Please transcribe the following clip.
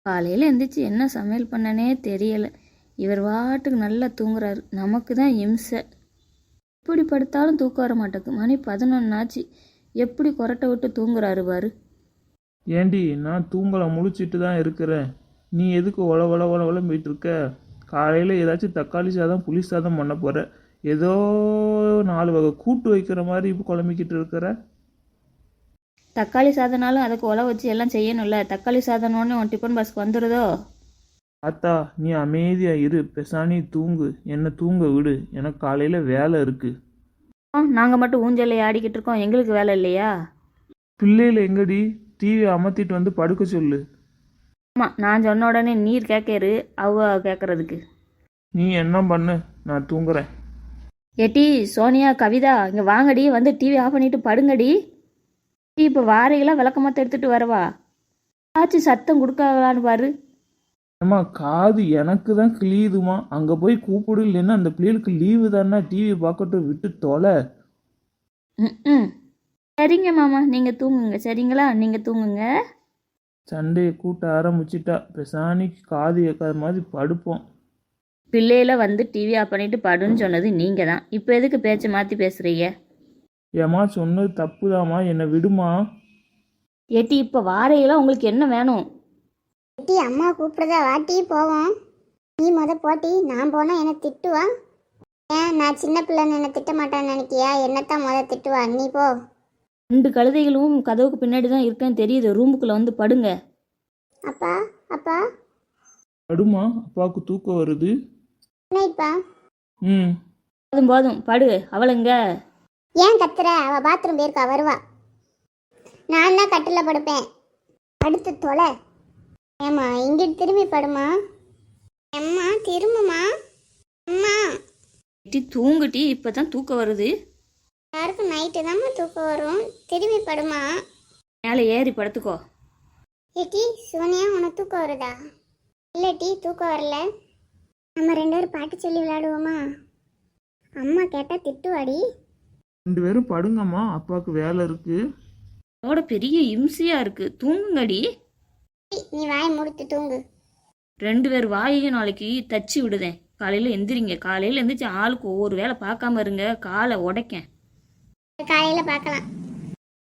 காலையில் எழுந்திரிச்சு என்ன சமையல் பண்ணனே தெரியலை. இவர் வாட்டுக்கு நல்லா தூங்குறாரு. நமக்கு தான் இம்சை. எப்படி படுத்தாலும் தூக்கம் வர மாட்டேங்குது. மணி 11 ஆச்சு. எப்படி கொரட்டை விட்டு தூங்குறாரு பாரு. ஏண்டி நான் தூங்கலை, முழிச்சிட்டு தான் இருக்கிறேன். நீ எதுக்கு ஒல ஒல ஒல ஒலம்பிட்டு இருக்க? காலையில் ஏதாச்சும் தக்காளி சாதம் புளி சாதம் பண்ண போகிற. ஏதோ 4 வகை கூட்டு வைக்கிற மாதிரி இப்போ குழம்பிக்கிட்டு இருக்கிற. தக்காளி சாதனாலும் அதுக்கு உல வச்சு எல்லாம் செய்யணும்ல. தக்காளி சாதனோன்னு உன் டிஃபன் பாக்ஸ்க்கு வந்துடுதோ? ஆத்தா நீ அமைதியாக இரு, பெசானி தூங்கு, என்னை தூங்க விடு, எனக்கு காலையில் வேலை இருக்குது. நாங்கள் மட்டும் ஊஞ்சலை ஆடிக்கிட்டு இருக்கோம், எங்களுக்கு வேலை இல்லையா? பிள்ளைகள் எங்கடி? டிவி அமர்த்திட்டு வந்து படுக்க சொல்லு. ஆமாம், நான் சொன்ன உடனே நீர் கேட்கரு அவ கேட்கறதுக்கு. நீ என்ன பண்ணு, நான் தூங்குறேன். ஏட்டி சோனியா கவிதா இங்கே வாங்கடி, வந்து டிவி ஆஃப் பண்ணிட்டு படுங்கடி. டீ இப்போ வாரையெல்லாம் விளக்கமாத்த எடுத்துகிட்டு வரவா? ஆச்சு சத்தம் கொடுக்கலான்னு பாரு. ஏம்மா காது எனக்கு தான் கிளியுதுமா, அங்கே போய் கூப்பிடு, இல்லைன்னா அந்த பிள்ளைகளுக்கு லீவு தானே, டிவி பார்க்கட்டும், விட்டு தொலை. ம் சரிங்க மாமா, நீங்கள் தூங்குங்க. சரிங்களா, நீங்கள் தூங்குங்க. சண்டையை கூட்ட ஆரம்பிச்சிட்டா. பெசானிக்கு காது கேட்காத மாதிரி படுப்போம். பிள்ளையில வந்து டிவி ஆஃப் பண்ணிட்டு படுன்னு சொன்னது நீங்கள் தான். இப்போ எதுக்கு பேச்சை மாற்றி பேசுகிறீங்க? ஏம்மா சொன்னது தப்புதாம்மா, என்னை விடுமா. ஏட்டி இப்போ வாரையெல்லாம் உங்களுக்கு என்ன வேணும்? டீ அம்மா கூப்பிடுதா, வாட்டி போவோம். நீ போட்டி, நான் போனால் என்னை திட்டுவா. ஏன் நான் சின்ன பிள்ளைன்னு என்னை திட்ட மாட்டான்னு நினைக்கியா? என்னத்தான் திட்டுவா, நீ போ. 2 கழுதைகளும் கதவுக்கு பின்னாடி தான் இருக்கேன்னு தெரியுது. ரூமுக்குள்ளே வந்து படுங்க. அப்பா அப்பா படுமா, அப்பாவுக்கு தூக்கம் வருது. என்னப்பா? ம் போதும் போதும் படு. அவளுங்க ஏன் கத்துற? அவள் பாத்ரூம் போயிருக்கா, வருவா. நான் தான் கட்டில் படுப்பேன். படுத்து தொலை. ஏம்மா இங்கிட்டு திரும்பி படுமா. அம்மா திரும்புமா. அம்மா ஏட்டி தூங்குட்டி, இப்போ தான் தூக்கம் வருது. யாருக்கும் நைட்டு தாம்மா தூக்கம் வரும். திரும்பி படுமா. மேலே ஏறி படுத்துக்கோ. ஏட்டி சோனியா, உனக்கு தூக்கம் வருதா? இல்லை டீ, தூக்கம் வரல. நம்ம 2 பேரும் பாட்டு சொல்லி விளையாடுவோமா? அம்மா கேட்டால் திட்டுவாடி. 2 பேரும் படுங்கம்மா, அப்பாவுக்கு வேலை இருக்கு. அதோட பெரிய இம்சையாக இருக்குது. தூங்குங்கடி. நீ வாய் முடித்து தூங்கு. 2 பேர் வாயையும் நாளைக்கு தச்சு விடுதேன். காலையில் எந்திரிங்க. காலையில் எந்திரிச்சு ஆளுக்கு ஒவ்வொரு வேலை பார்க்காம இருங்க. காலை உடைக்கேன். காலையில் பார்க்கலாம்.